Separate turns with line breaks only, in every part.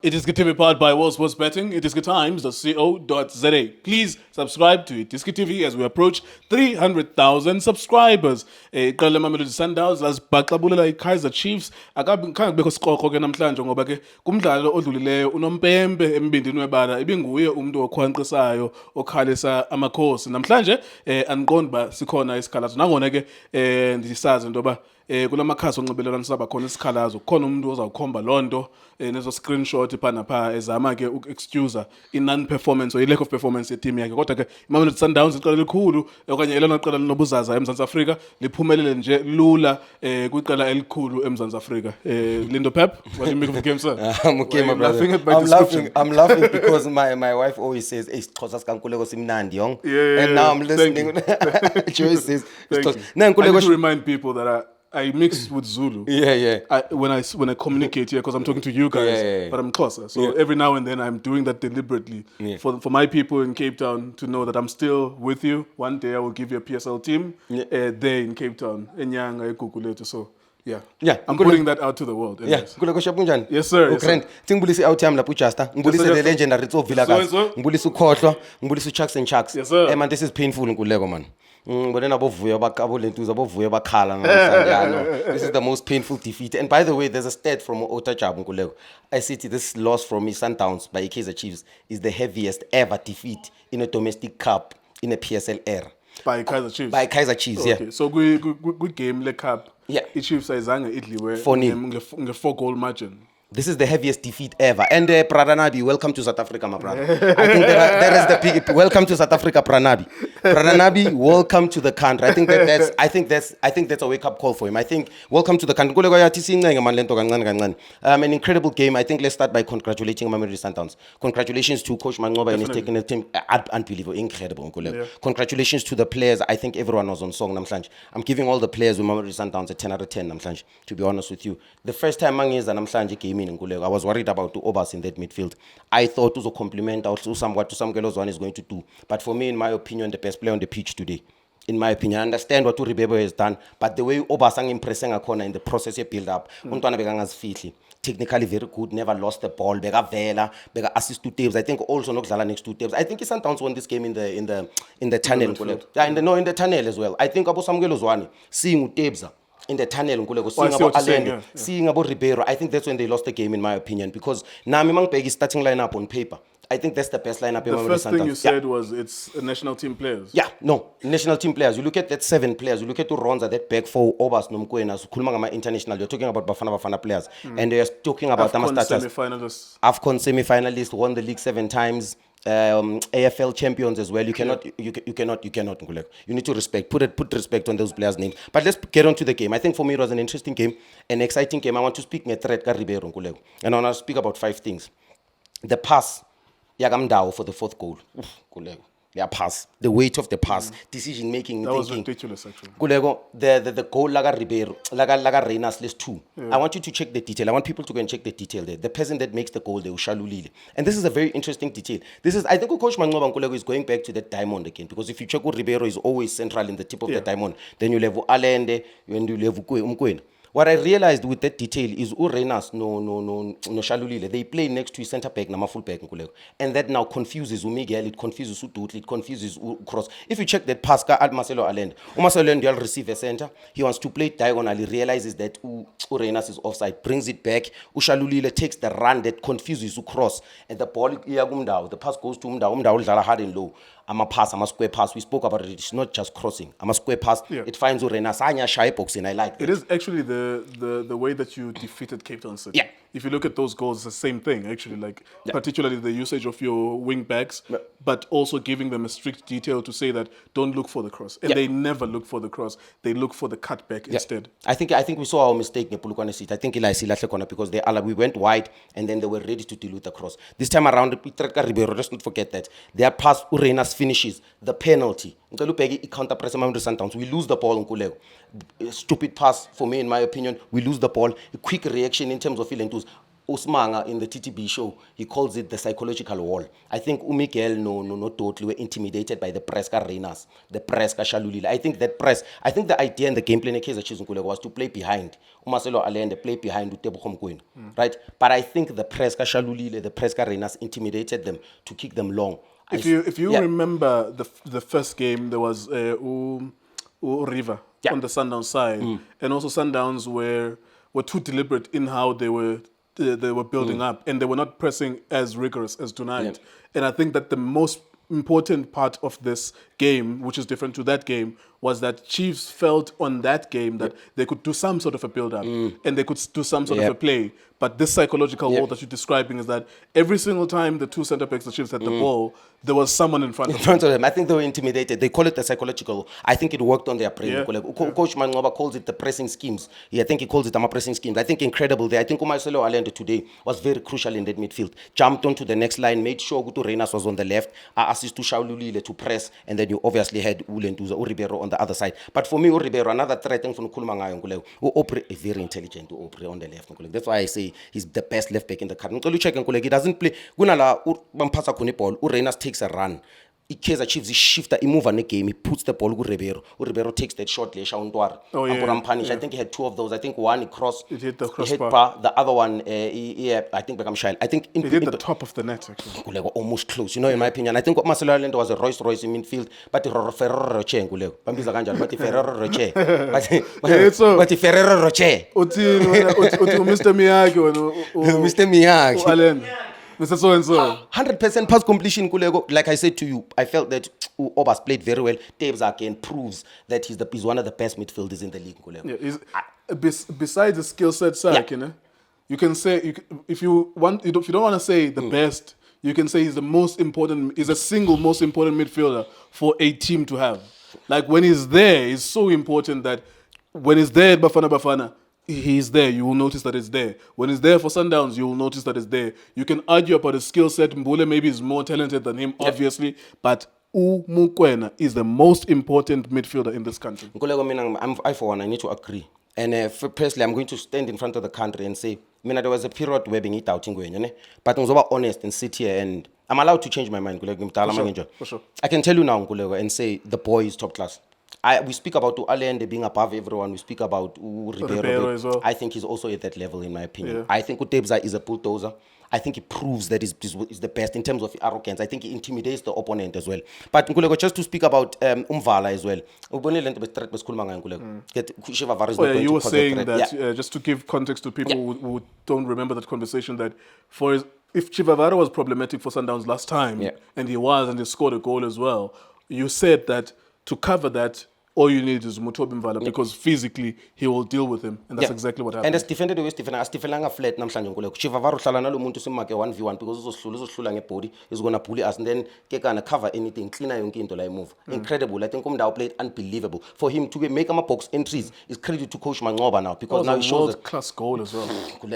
It is TV powered by World Sports Betting. It is times.co.za. Please subscribe to iDiskiTV as we approach 300,000 subscribers. Iqala Mamelodi Sundowns lasibhaqabulela iKaizer Chiefs. Khange kubekho siqoqo ke namhlanje ngoba ke kumdlalo odlulileyo unompempe embindini webala ibinguye umuntu okhwanqisayo okhalisa amakhosi. Namhlanje andiqondi ba sikhona isikhalazo nangona ke ndisazi into ba kulamakhasi onxibelelwano saba khona isikhalazo kukhona umuntu ozawukhomba lonto nezo screenshot phana pha ezama ke uku-excuse i-non performance or i-lack of performance ye-team yakhe kodwa ke iMamelodi Sundowns iqela elikhulu okanye elona qela linobuzaza eMzantsi Afrika liphumelele nje lula kwiqela elikhulu eMzantsi Afrika. Lindo Pep, what do you make of the game, sir?
I'm okay, my brother. I'm laughing because my wife always says, "Hey, Xhosa sikankuleko simnandi, yong."
Yeah,
and now I'm listening. Joy says,
I need to remind people that I mix with Zulu.
Yeah.
When I communicate here, because I'm talking to you guys, but I'm Xhosa. So every now and then I'm doing that deliberately for my people in Cape Town to know that I'm still with you. One day I will give you a PSL team there in Cape Town. Enyanga ekukulethu. So I'm putting that out to the world.
Yes,
sir.
Friend, ngibulise out time lapho Justa. Ngibulise the legendary Ritso Villagers. Ngibulise uKhohlwa, ngibulise Chucks and Chucks.
Yes, sir.
Man, this is painful nkuleko man. This is the most painful defeat. And by the way, there's a stat from Otachab Nkuleko. I see this loss from Sundowns by Kaizer Chiefs is the heaviest ever defeat in a domestic cup in a PSL era.
By Kaizer Chiefs?
By Kaizer Chiefs,
okay. So good game le cup.
Yeah.
I-Chiefs ayizange idliwe nge-4-goal margin.
This is the heaviest defeat ever. And Brother Nabi, welcome to South Africa, my brother. I think there is the big welcome to South Africa, Brother Nabi. Brother Nabi, welcome to the country. I think that's a wake-up call for him. I think welcome to the country. An incredible game. I think let's start by congratulating Mamelodi Sundowns. Congratulations to Coach Mangoba and his taking the team. Unbelievable, incredible. Yeah. Congratulations to the players. I think everyone was on song. I'm giving all the players with Mamelodi Sundowns a 10 out of 10. To be honest with you, the first time Mangiza came in I was worried about the Obas in that midfield. I thought it was a compliment also somewhat to some girls one is going to do. But for me, in my opinion, the best player on the pitch today. In my opinion, I understand what Uribebo has done, but the way Obasang impressing a corner in the process of build up, technically very good, never lost the ball, bega vela, bega assist to Taves. I think also Nokzala next to Taves. I think Sundowns won this game in the tunnel. In the tunnel as well. I think Abu Samgelos won seeing Taves. In the tunnel, seeing about Allende, seeing about Ribeiro. I think that's when they lost the game, in my opinion, because now Mimang Peggy's starting lineup on paper. I think that's the best lineup.
The first thing you said was it's national team players. Yeah,
no, national team players. You look at that 7 players. You look at Ronza, that back 4, Obas, Nomkwena, Kulmangama International. You're talking about Bafana players. And they're talking about AFCON semi-finalists, won the league 7 times. AFL champions as well. You cannot. You need to respect. Put respect on those players' names. But let's get on to the game. I think for me it was an interesting game, an exciting game. I want to speak Ribeiro, and I want to speak about 5 things. The pass, Yagamdao for the 4th goal. Their pass, the weight of the pass, decision making.
That was ridiculous, actually.
The goal laga Ribeiro, laga Reynas list 2. I want you to check the detail. I want people to go and check the detail there. The person that makes the goal, the Ushalulile. And this is a very interesting detail. I think Coach Mangoba Nkulego is going back to that diamond again, because if you check Ribeiro is always central in the tip of the diamond, then you'll have Allende, and you'll have Umkwena. What I realized with that detail is Urenas no Shalulile. They play next to his centre back, nama full back, and that now confuses Miguel. It confuses Udutli. It confuses Cross. If you check that pass, at Marcelo Allende, Marcelo Allende will receive a centre. He wants to play diagonally. Realizes that Urenas is offside. Brings it back. Ushalulile takes the run that confuses Cross, and the ball the pass goes to Umdao. Umdao will hard and low. I'm a square pass. We spoke about it. It's not just crossing. I'm a square pass. Yeah. It finds Urena. Sanya shy boxing. I like that.
It is actually the way that you defeated Cape Town City.
Yeah.
If you look at those goals, it's the same thing, actually. Particularly the usage of your wing backs, but also giving them a strict detail to say that don't look for the cross. And they never look for the cross. They look for the cutback instead.
I think we saw our mistake in Pulukwane City. I think because we went wide and then they were ready to deal with the cross. This time around, let's not forget that. Their pass, Urenas finishes the penalty. Counter press Sundowns. We lose the ball. Stupid pass for me, in my opinion. We lose the ball. A quick reaction in terms of feeling. Usmanga in the TTB show, he calls it the psychological wall. I think Miguel no Dotli were intimidated by the Preska Reinas, the Preska Shalulile. I think the idea and the game plan in Kaizer Chiefs was to play behind. Marcelo Allende play behind Utebo Queen, right? But I think the Preska Shalulile, the Preska Reinas intimidated them to kick them long.
If you remember the first game, there was River on the Sundowns side, and also Sundowns were too deliberate in how they were building up, and they were not pressing as rigorous as tonight. And I think that the most important part of this game, which is different to that game, was that Chiefs felt on that game that they could do some sort of a build-up and they could do some sort of a play. But this psychological wall that you're describing is that every single time the two centre-backs, the Chiefs had the ball, there was someone in front of
them. I think they were intimidated. They call it the psychological. I think it worked on their brain. Coach Mangoba calls it the pressing schemes. I think he calls it pressing schemes. I think incredible there. I think Marcelo Allende today was very crucial in that midfield. Jumped onto the next line, made sure Guto Reynas was on the left, assist to Shaululile to press, and then you obviously had Ulentuza Uribero on the other side. But for me, Uribero, another threat from Kulumangayo, Opre is very intelligent to Opre on the left. That's why I say he's the best left back in the country. He doesn't play. Reynas takes a run. Kaizer Chiefs, he shifts, he moves on the game, he puts the ball to Ribeiro. Ribeiro takes that shot, I think he had two of those. I think one, he crossed.
It hit the
crossbar.
crossbar.
Bar. The other one, I think become shy. I think
it hit the top of the net, actually.
Almost close, in my opinion. I think what Marcelo Allende was a Royce in midfield, but Ferrero Rocher, but Ferrero Rocher. But Ferrero Rocher.
Mr. Miyagi.
Mr. Miyagi.
Mr. So-and-so.
100% pass completion, Kulego. Like I said to you, I felt that Obas played very well. Tabes again proves that he's one of the best midfielders in the league, Kulego.
Besides the skill set, you can say, if you don't want to say the best, you can say he's the single most important midfielder for a team to have. Like when he's there, it's so important that when he's there at Bafana, he's there, you will notice that it's there. When he's there for Sundowns, you will notice that it's there. You can argue about his skill set. Mbule maybe is more talented than him, obviously, but Mukwena is the most important midfielder in this country.
I for one, I need to agree. And personally, I'm going to stand in front of the country and say, there was a period where being it out in but I'm honest and sit here and I'm allowed to change my mind.
For sure.
I can tell you now, and say the boy is top class. We speak about Allende being above everyone. We speak about Ribeiro
as well.
I think he's also at that level, in my opinion. I think Utebza is a bulldozer. I think he proves that he's the best in terms of arrogance. I think he intimidates the opponent as well. But just to speak about Umvala as well.
You were saying that, just to give context to people who don't remember that conversation, that if Chivavaro was problematic for Sundowns last time, and he scored a goal as well, you said that to cover that, all you need is Mutobi Mvala because physically he will deal with him, and that's exactly what happened.
And as defended the way Stephen flat namhlanje ngoleko Chivavaro hlala nalo muntu simake 1v1 because uzohlula ngebody is going to bully us and then ke kana cover anything cleaner yonke into la move. Incredible. I think Umdawu played unbelievable. For him to make box entries is credit to Coach Mangoba now because now he shows
world class goal as well.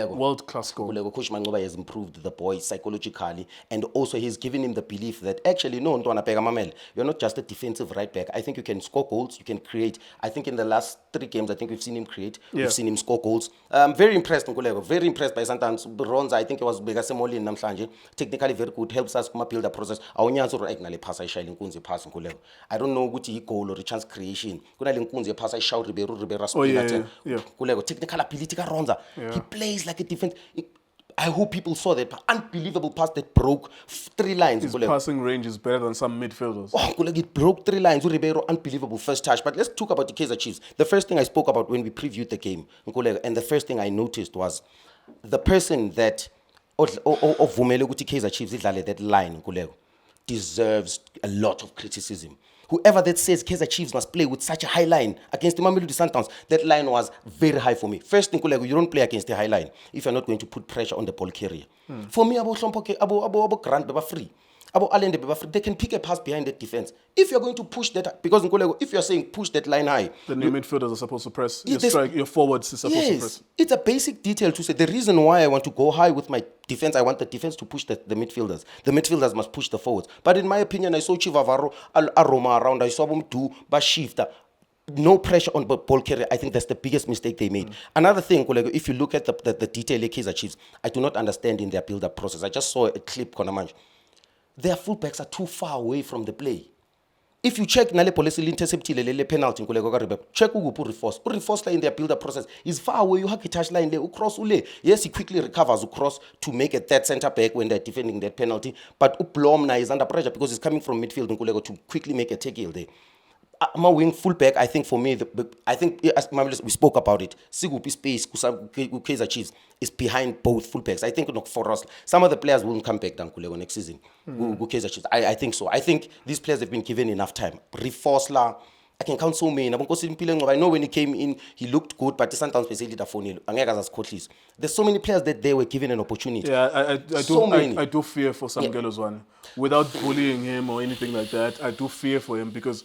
World class goal.
Coach Mangoba has improved the boy psychologically and also he's given him the belief that actually no Ntwana Pega Mamel, you're not just a defensive right back. I think you can score goals, you can create. I think in the last 3 games, I think we've seen him create. We've seen him score goals. Very impressed, Nkulego. Very impressed by Sundowns. Bronze, I think it was Begasemoli in Namhlanje. Technically very good. Helps us build the process. I don't know what he goal or chance creation. Technical ability. He plays like a defense. I hope people saw that unbelievable pass that broke 3 lines.
His passing range is better than some midfielders.
It broke 3 lines. Ribeiro, unbelievable first touch. But let's talk about the Kaizer Chiefs. The first thing I spoke about when we previewed the game, and the first thing I noticed was the person that Vumele ukuthi Kaizer Chiefs idlale that line deserves a lot of criticism. Whoever that says Kaizer Chiefs must play with such a high line against the Mamelodi Sundowns, that line was very high for me. First thing, you don't play against the high line if you're not going to put pressure on the ball carrier. For me, Abo Grant, they were free. Abo Allende, they can pick a pass behind that defense. If you're going to push that, because if you're saying push that line high,
then your midfielders are supposed to press. Your forwards are supposed to press.
It's a basic detail to say. The reason why I want to go high with my defense, I want the defense to push the midfielders. The midfielders must push the forwards. But in my opinion, I saw Chivavaro, Aroma around. I saw them do Bashifta. no pressure on ball carrier. I think that's the biggest mistake they made. Another thing, Kolego, if you look at the detail the Kaizer Chiefs, I do not understand in their build-up process. I just saw a clip, Konamanj. Their fullbacks are too far away from the play. If you check Nale policy interceptile le penalty Kolego ka rebe, check ugu reinforce in their build-up process is far away. You have to touch line there, cross ule. Yes, he quickly recovers across to make a third centre back when they're defending that penalty. But Uplomna is under pressure because he's coming from midfield Kolego to quickly make a tackle there. My wing fullback, I think for me, I think as we spoke about it. Sigupi space, Kaizer Chiefs is behind both fullbacks. I think for us, some of the players won't come back down next season. Kaizer Chiefs, I think so. I think these players have been given enough time. Reforce I can count so many. I know when he came in, he looked good, but the Sundowns basically the phone. There's so many players that they were given an opportunity.
Yeah, I do fear for Sam Gelozwane. Without bullying him or anything like that, I do fear for him because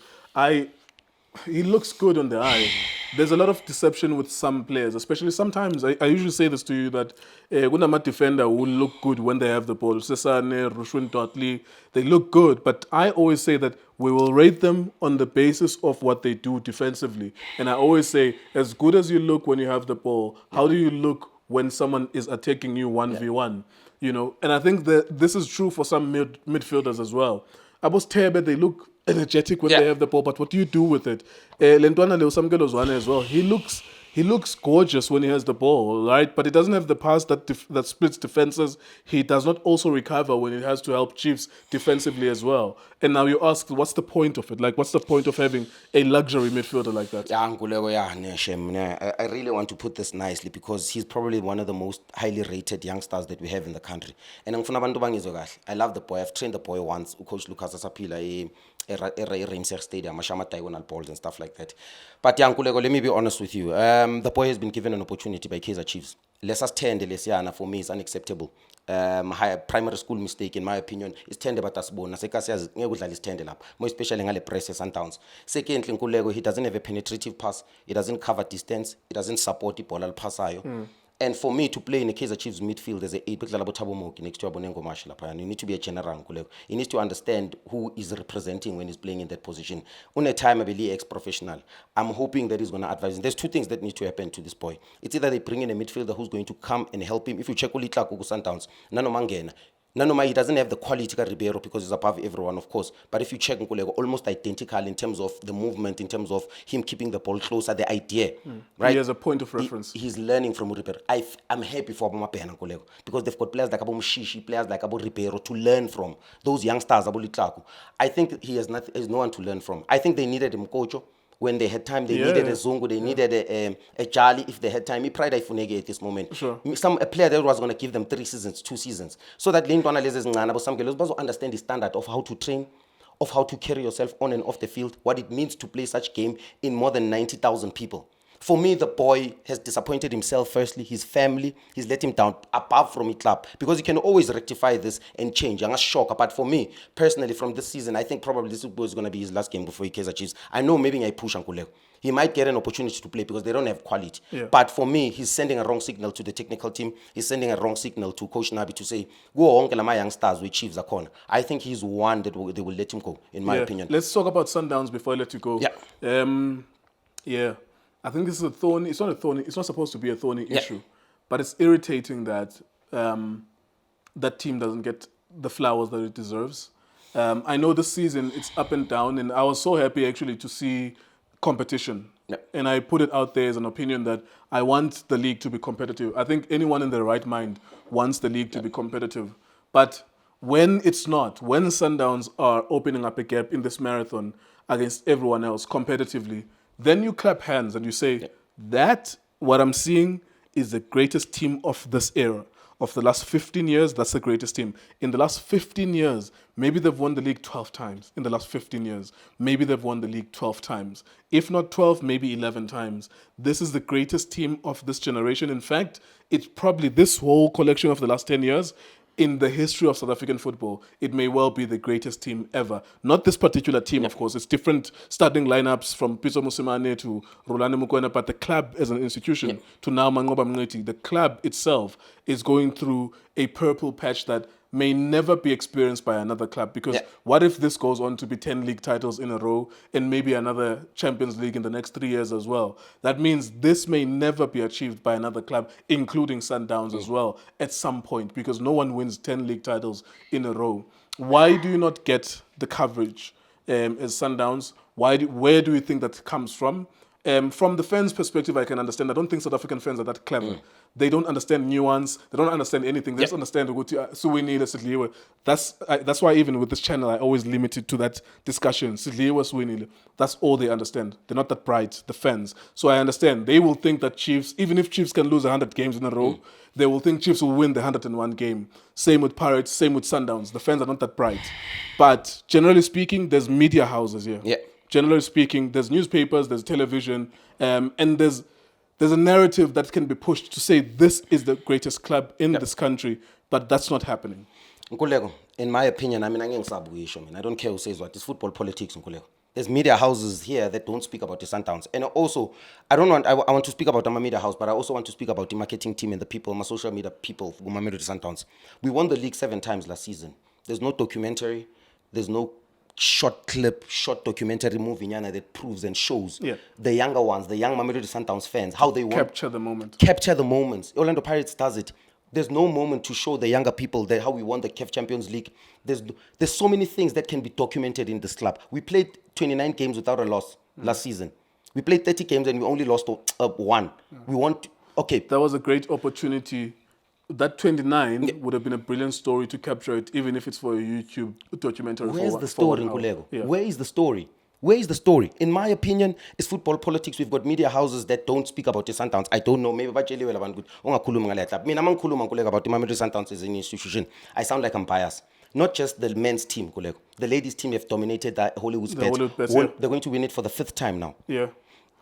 he looks good on the eye. There's a lot of deception with some players, especially sometimes. I usually say this to you that Gunama defender will look good when they have the ball. Sesane, Rushwin Totley, they look good. But I always say that we will rate them on the basis of what they do defensively. And I always say, as good as you look when you have the ball, how do you look when someone is attacking you 1v1? You know, and I think that this is true for some midfielders as well. Abos Tebe, they look energetic when they have the ball, but what do you do with it? Lentwana Leusamgelozwane as well. He looks gorgeous when he has the ball, right? But he doesn't have the pass that splits defenses. He does not also recover when he has to help Chiefs defensively as well. And now you ask, what's the point of it? Like, what's the point of having a luxury midfielder like that?
I really want to put this nicely because he's probably one of the most highly rated youngsters that we have in the country. And I love the boy. I've trained the boy once. Coach Lucas Asapila, Reimser Stadium, Mashama diagonal balls and stuff like that. But let me be honest with you. The boy has been given an opportunity by Kaizer Chiefs. Let's us tend Lesiana for me is unacceptable. Primary school mistake in my opinion is tender but as born. Nasekasias ngekudlala tender lapha. More especially ngale press Sundowns. Secondly, Nkulego, he doesn't have a penetrative pass. He doesn't cover distance. He doesn't support the ball al passayo. And for me to play in the Kaizer Chiefs midfield as a 8 next to Abonengo Marshall, you need to be a general. You need to understand who is representing when he's playing in that position. On a time, I believe ex-professional. I'm hoping that he's going to advise him. There's two things that need to happen to this boy. It's either they bring in a midfielder who's going to come and help him. If you check Ulitla Kuku Sundowns, Nano Mangena. Nanoma, he doesn't have the quality of Ribeiro because he's above everyone, of course. But if you check Nkulego, almost identical in terms of the movement, in terms of him keeping the ball closer, the idea, right?
He has a point of reference.
He's learning from Ribeiro. I'm happy for Abomapena Nkulego because they've got players like Abo Mshishi, players like Abo Ribeiro to learn from. Those youngsters, Abo Litlaku. I think he has no one to learn from. I think they needed him, Kocho. When they had time, they needed a Zongo, they needed a Jali if they had time. He pride Ifunege at this moment.
Sure.
A player that was going to give them 3 seasons, 2 seasons. So that Lindo analyzes some girls understand the standard of how to train, of how to carry yourself on and off the field, what it means to play such game in more than 90,000 people. For me, the boy has disappointed himself firstly, his family, he's let him down above from the club because he can always rectify this and change. I'm a shock. But for me, personally, from this season, I think probably this is going to be his last game before he Kaizer Chiefs. I know maybe I push Ankule. He might get an opportunity to play because they don't have quality.
Yeah.
But for me, he's sending a wrong signal to the technical team. He's sending a wrong signal to Coach Nabi to say, go on, my youngsters with Chiefs are corner. I think he's one that they will let him go, in my opinion.
Let's talk about Sundowns before I let you go.
Yeah.
I think this is a thorny. It's not a thorny. It's not supposed to be a thorny issue, but it's irritating that that team doesn't get the flowers that it deserves. I know this season it's up and down, and I was so happy actually to see competition. And I put it out there as an opinion that I want the league to be competitive. I think anyone in their right mind wants the league to be competitive, but when it's not, when Sundowns are opening up a gap in this marathon against everyone else competitively, then you clap hands and you say, that, what I'm seeing, is the greatest team of this era. Of the last 15 years, that's the greatest team. In the last 15 years, maybe they've won the league 12 times. In the last 15 years, maybe they've won the league 12 times. If not 12, maybe 11 times. This is the greatest team of this generation. In fact, it's probably this whole collection of the last 10 years, in the history of South African football, it may well be the greatest team ever. Not this particular team, of course. It's different starting lineups from Piso Musimane to Rolande Mukwena, but the club as an institution to now Mangoba Mngeti, the club itself is going through a purple patch that may never be experienced by another club. Because what if this goes on to be 10 league titles in a row and maybe another Champions League in the next 3 years as well? That means this may never be achieved by another club, including Sundowns as well, at some point, because no one wins 10 league titles in a row. Why do you not get the coverage as Sundowns? Where do you think that comes from? From the fans' perspective, I can understand. I don't think South African fans are that clever. They don't understand nuance. They don't understand anything. They just understand Suwinile, Sidliwe. That's why even with this channel, I always limit it to that discussion. Sidliwe, Suwinile. That's all they understand. They're not that bright, the fans. So I understand. They will think that Chiefs, even if Chiefs can lose 100 games in a row, they will think Chiefs will win the 101 game. Same with Pirates, same with Sundowns. The fans are not that bright. But generally speaking, there's media houses here.
Yeah.
Generally speaking, there's newspapers, there's television, and there's a narrative that can be pushed to say this is the greatest club in this country, but that's not happening.
Nkululeko, in my opinion, I don't care who says what. It's football politics, Nkululeko. There's media houses here that don't speak about the Sundowns. And also, I want to speak about my media house, but I also want to speak about the marketing team and the people, my social media people who Mamelodi Sundowns. We won the league 7 times last season. There's no documentary, there's no short documentary movie that proves and shows the younger ones, the young Mamelodi Sundowns fans, how they want
Capture the moment.
Capture the moments. Orlando Pirates does it. There's no moment to show the younger people how we won the CAF Champions League. There's so many things that can be documented in this club. We played 29 games without a loss last season. We played 30 games and we only lost 1. We want
That was a great opportunity. That 29 would have been a brilliant story to capture it, even if it's for a YouTube documentary.
Where's the story, Nkululeko? Where is the story? Where is the story? In my opinion, it's football politics. We've got media houses that don't speak about the Sundowns. I don't know. Maybe about the Mamelodi Sundowns as an institution. I sound like I'm biased. Not just the men's team, Nkululeko. The ladies' team have dominated that Hollywood Bets. They're going to win it for the 5th time now.
Yeah.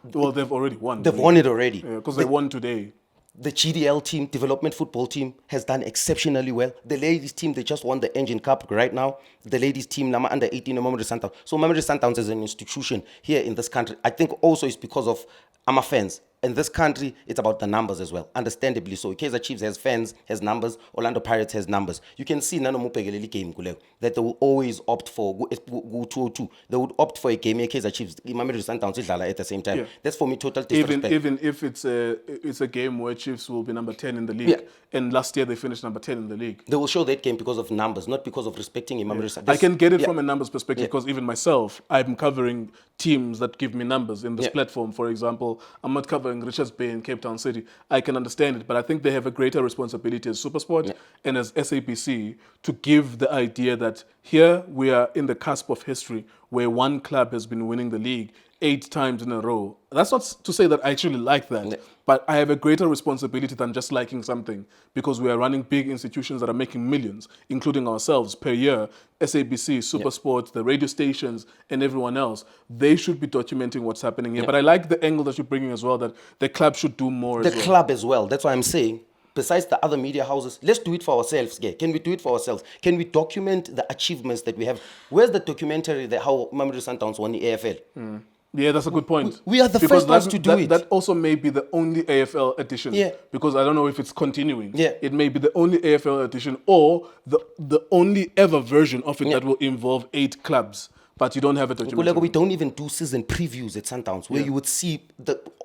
Well, they've already won.
They've won it already.
Yeah, because they won today.
The GDL team, development football team, has done exceptionally well. The ladies team, they just won the Engine Cup right now. The ladies team, Nama under 18, Mamelodi Sundowns. So Mamelodi Sundowns is an institution here in this country. I think also it's because of our fans. In this country, it's about the numbers as well, understandably so. Kaizer Chiefs has fans, has numbers. Orlando Pirates has numbers. You can see Nano Mupegeleli game, that they will always opt for 202. They would opt for a game here, Kaizer Chiefs, Mamelodi Sundowns at the same time. Yeah. That's for me total disrespect.
Even if it's a game where Chiefs will be number 10 in the league, and last year they finished number 10 in the league.
They will show that game because of numbers, not because of respecting Mamelodi Sundowns.
I can get it from a numbers perspective because even myself, I'm covering teams that give me numbers in this platform. For example, I'm not covering Richards Bay in Cape Town City. I can understand it, but I think they have a greater responsibility as SuperSport and as SABC to give the idea that here we are in the cusp of history where one club has been winning the league 8 times in a row. That's not to say that I actually like that, but I have a greater responsibility than just liking something because we are running big institutions that are making millions, including ourselves per year. SABC, SuperSport, the radio stations, and everyone else, they should be documenting what's happening here. But I like the angle that you're bringing as well, that the club should do more as well.
The club as well. That's why I'm saying, besides the other media houses, let's do it for ourselves. Can we do it for ourselves? Can we document the achievements that we have? Where's the documentary that how Mamelodi Sundowns won the AFL?
Yeah, that's a good point.
We are the first ones to do it.
That also may be the only AFL edition. Yeah. Because I don't know if it's continuing. Yeah. It may be the only AFL edition or the only ever version of it that will involve 8 clubs. But you don't have a documentary.
We don't even do season previews at Sundowns where you would see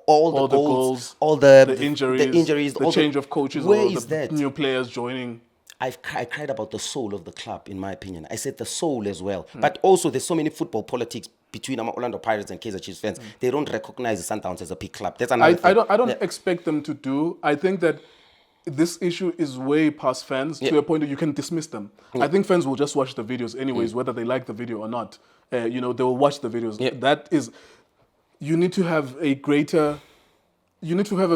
all the goals, all the injuries,
the change of coaches,
where is that?
New players joining.
I cried about the soul of the club, in my opinion. I said the soul as well. But also there's so many football politics between Orlando Pirates and Kaizer Chiefs fans. They don't recognize the Sundowns as a big club. That's another thing.
I don't expect them to do. I think that this issue is way past fans to a point that you can dismiss them. I think fans will just watch the videos anyways, whether they like the video or not. They will watch the videos. That is, you need to have a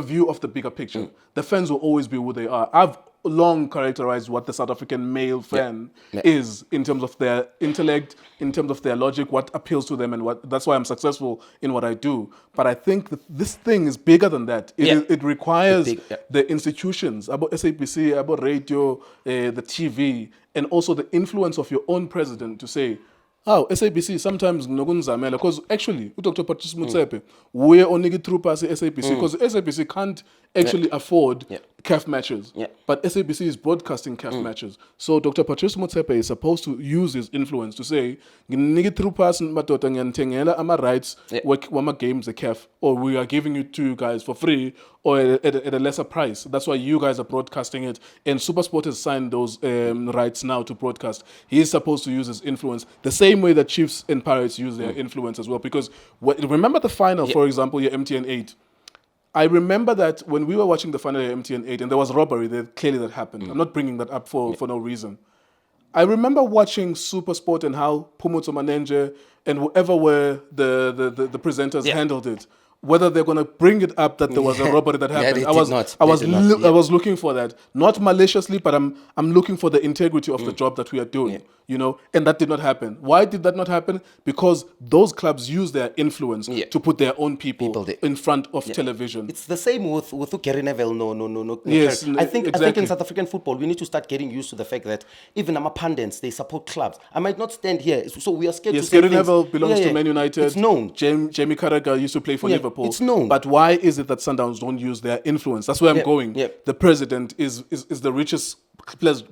view of the bigger picture. The fans will always be who they are. I've long characterized what the South African male fan is in terms of their intellect, in terms of their logic, what appeals to them, and that's why I'm successful in what I do. But I think that this thing is bigger than that. It requires the institutions, about SABC, about radio, the TV, and also the influence of your own president to say, oh, SABC sometimes nokunzamela, because actually Dr. Patrice Motsepe we only get through past SABC because SABC can't actually afford
Yeah.
CAF matches.
Yeah.
But SABC is broadcasting CAF matches. So Dr. Patrice Motsepe is supposed to use his influence to say, "Nginike through person madoda ngiyanithengela ama rights
Yeah.
wama games the CAF, or we are giving it to you guys for free or at a lesser price. That's why you guys are broadcasting it." And SuperSport has signed those rights now to broadcast. He is supposed to use his influence the same way that Chiefs and Pirates use their influence as well. Because remember the final, for example, your MTN 8. I remember that when we were watching the final at MTN 8 and there was robbery, clearly that happened. I'm not bringing that up for no reason. I remember watching SuperSport and how Pumutso Manenje and whoever were the presenters handled it. Whether they're going to bring it up that there was a robbery that happened.
they
I was
did not.
I
They
was
did not.
I was looking for that, not maliciously, but I'm looking for the integrity of the job that we are doing. You know, and that did not happen. Why did that not happen? Because those clubs use their influence to put their own people in front of television.
It's the same with Gary Neville. No.
Yes,
I think
exactly.
in South African football, we need to start getting used to the fact that even our pundits, they support clubs. I might not stand here, so we are scared to say
Gary
things.
Neville belongs to Man United.
It's known.
Jamie Carragher used to play for Liverpool.
It's known.
But why is it that Sundowns don't use their influence? That's where I'm going.
Yeah.
The president is the richest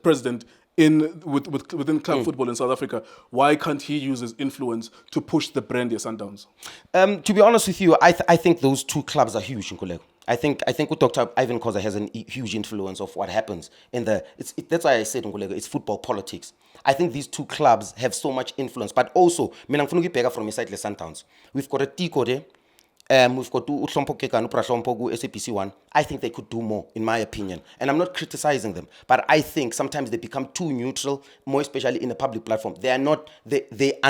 president within club football in South Africa. Why can't he use his influence to push the brand here, Sundowns?
To be honest with you, I think those two clubs are huge, Nkuleko. I think with Dr. Ivan Khoza has a huge influence of what happens in the. That's why I said, Nkuleko, it's football politics. I think these two clubs have so much influence, but also, mina ngifuna ukubheka from inside the Sundowns. We've got a Tiko there. We've got Uhlompo Kekana, Uprahlompo SAPC 1. I think they could do more, in my opinion. And I'm not criticizing them, but I think sometimes they become too neutral, more especially in a public platform. They are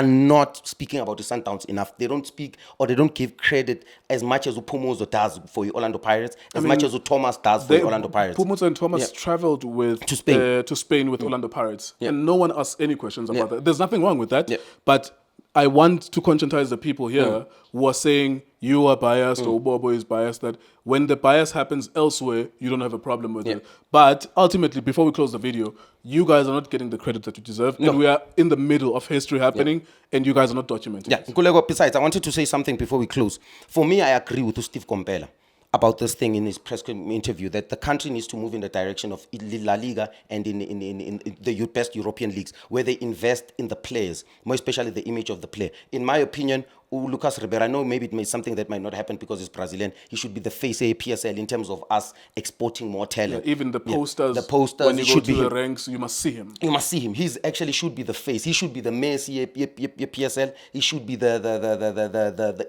not speaking about the Sundowns enough. They don't speak or they don't give credit as much as Upumozo does for the Orlando Pirates, much as Thomas does for the Orlando Pirates.
Pumuzo and Thomas traveled to Spain with Orlando Pirates. And no one asked any questions about that. There's nothing wrong with that. But I want to conscientize the people here who are saying you are biased or Bobo is biased, that when the bias happens elsewhere, you don't have a problem with it. But ultimately, before we close the video, you guys are not getting the credit that you deserve. And we are in the middle of history happening, and you guys are not documenting it.
Nkuleko, besides, I wanted to say something before we close. For me, I agree with Steve Kompela about this thing in his press interview, that the country needs to move in the direction of La Liga and in the best European leagues, where they invest in the players, more especially the image of the player. In my opinion, Lucas Ribeiro, I know maybe it may something that might not happen because he's Brazilian. He should be the face of PSL in terms of us exporting more talent.
Even the posters,
when
you go to the ranks, you must see him.
You must see him. He's actually should be the face. He should be the Messi PSL. He should be the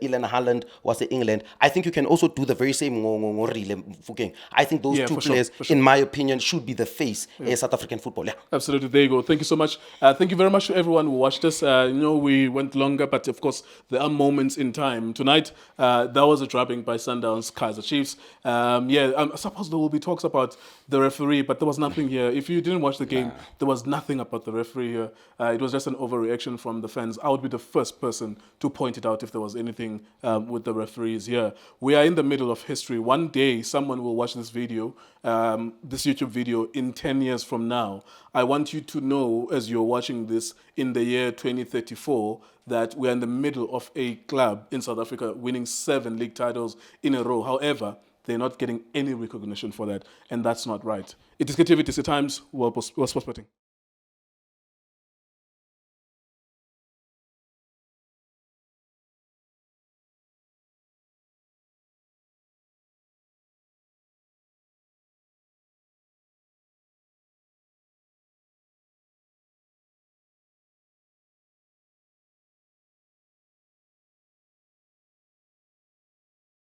Ilan Haaland was the England. I think you can also do the very same. I think those two players, in my opinion, should be the face of South African football.
Absolutely. There you go. Thank you so much. Thank you very much to everyone who watched us. We went longer, but of course there are moments in time. Tonight, that was a drubbing by Sundowns Kaizer Chiefs. I suppose there will be talks about the referee, but there was nothing here. If you didn't watch the game, there was nothing about the referee here. It was just an overreaction from the fans. I would be the first person to point it out if there was anything with the referees here. We are in the middle of history. One day, someone will watch this video, this YouTube video, in 10 years from now. I want you to know, as you're watching this in the year 2034, that we're in the middle of a club in South Africa winning 7 league titles in a row. However, they're not getting any recognition for that, and that's not right. iDiskiTV, Times, we're sports betting.